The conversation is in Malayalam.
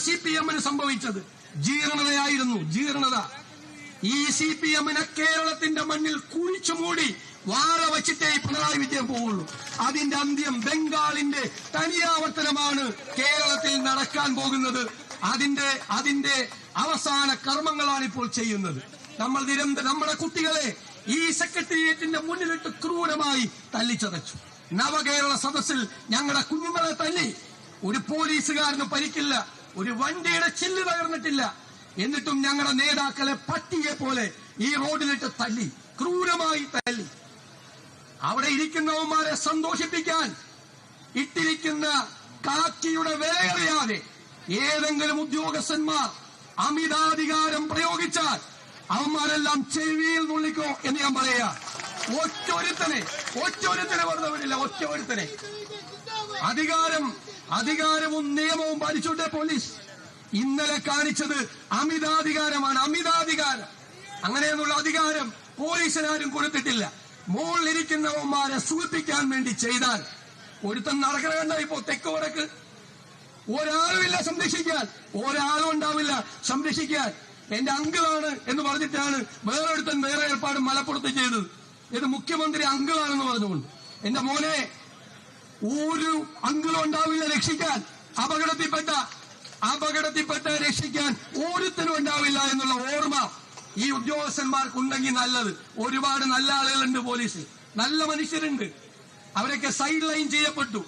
CPM-ന് സംഭവിച്ചത്? ജീർണതയായിരുന്നു, ജീർണത. ഈ CPM-നെ കേരളത്തിന്റെ മണ്ണിൽ കുഴിച്ചു മൂടി വാഴ വച്ചിട്ടേ പിണറായി വിജയൻ പോവുള്ളൂ. അതിന്റെ അന്ത്യം ബംഗാളിന്റെ തനിയാവർത്തനമാണ് കേരളത്തിൽ നടക്കാൻ പോകുന്നത്. അതിന്റെ അവസാന കർമ്മങ്ങളാണ് ഇപ്പോൾ ചെയ്യുന്നത്. നമ്മൾ നിരന്തരം നമ്മുടെ കുട്ടികളെ ഈ സെക്രട്ടേറിയറ്റിന്റെ മുന്നിലിട്ട് ക്രൂരമായി തല്ലിച്ചതച്ചു. നവകേരള സദസ്സിൽ ഞങ്ങളുടെ കുഞ്ഞുങ്ങളെ തല്ലി. ഒരു പോലീസുകാരന് പരിക്കില്ല, ഒരു വണ്ടിയുടെ ചില്ല് തകർന്നിട്ടില്ല. എന്നിട്ടും ഞങ്ങളുടെ നേതാക്കളെ പട്ടിയെ പോലെ ഈ റോഡിലിട്ട് തല്ലി, ക്രൂരമായി തല്ലി. അവിടെ ഇരിക്കുന്നവന്മാരെ സന്തോഷിപ്പിക്കാൻ ഇട്ടിരിക്കുന്ന കാക്കിയുടെ വിലയറിയാതെ ഏതെങ്കിലും ഉദ്യോഗസ്ഥന്മാർ അമിതാധികാരം പ്രയോഗിച്ചാൽ അവന്മാരെല്ലാം ചെവിയിൽ നുള്ളിക്കോ എന്ന് ഞാൻ പറയാ. ഒറ്റൊരുത്തനെ വെറുതെ വിടില്ല, ഒറ്റൊരുത്തനെ. അധികാരവും നിയമവും പാലിച്ചോട്ടെ പോലീസ്. ഇന്നലെ കാണിച്ചത് അമിതാധികാരമാണ്, അമിതാധികാരം. അങ്ങനെയൊന്നുള്ള അധികാരം പോലീസിനാരും കൊടുത്തിട്ടില്ല. മുകളിലിരിക്കുന്നവന്മാരെ സൂചിപ്പിക്കാൻ വേണ്ടി ചെയ്താൽ ഒരുത്തൻ നടക്കണ കണ്ട ഇപ്പോ തെക്ക് വടക്ക് ഒരാളുമില്ല സംരക്ഷിക്കാൻ, ഒരാളും ഉണ്ടാവില്ല സംരക്ഷിക്കാൻ. എന്റെ അങ്കിളാണ് എന്ന് പറഞ്ഞിട്ടാണ് വേറൊരുത്തൻ വേറെ ഏർപ്പാട് മലപ്പുറത്ത് ചെയ്തത്. ഇത് മുഖ്യമന്ത്രി അങ്കിളാണെന്ന് പറഞ്ഞുകൊണ്ട്. എന്റെ മോനെ, ഒരു അങ്കിളും ഉണ്ടാവില്ല രക്ഷിക്കാൻ. അപകടത്തിൽപ്പെട്ട രക്ഷിക്കാൻ ഒരുത്തനും ഉണ്ടാവില്ല എന്നുള്ള ഓർമ്മ ഈ ഉദ്യോഗസ്ഥന്മാർക്കുണ്ടെങ്കിൽ നല്ലത്. ഒരുപാട് നല്ല ആളുകളുണ്ട് പോലീസിൽ, നല്ല മനുഷ്യരുണ്ട്. അവരൊക്കെ സൈഡ് ലൈൻ ചെയ്യപ്പെട്ടു.